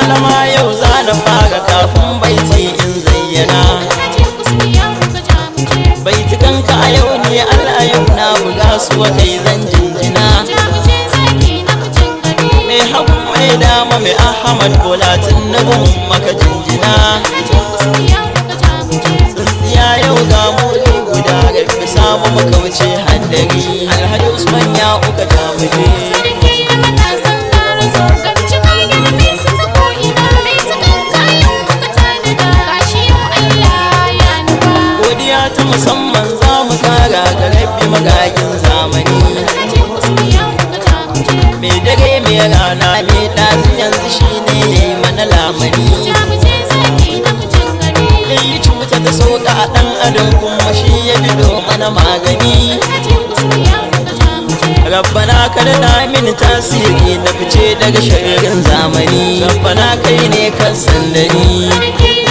malama yau za na fara kafin baiti in zayyana baitukanka a yau ne al'ayau na buga su kai zan jinjina mai hagu mai dama mai Ahmad Bola Tinubu maka jinjina tsintsiya yau ga muli guda rabbi samu maka wuce haddari Alhaji Usman ya uka jamuje ta musamman za mu kara ga rabbi magagin zamani mai dare mai rana mai ɗazi yanzu shi ne ya yi mana lamani yi cuta ta sauka a ɗan adam kuma shi ya bido mana magani rabbana kada na mini tasiri na fice daga shirin zamani rabbana kai ne kan sandani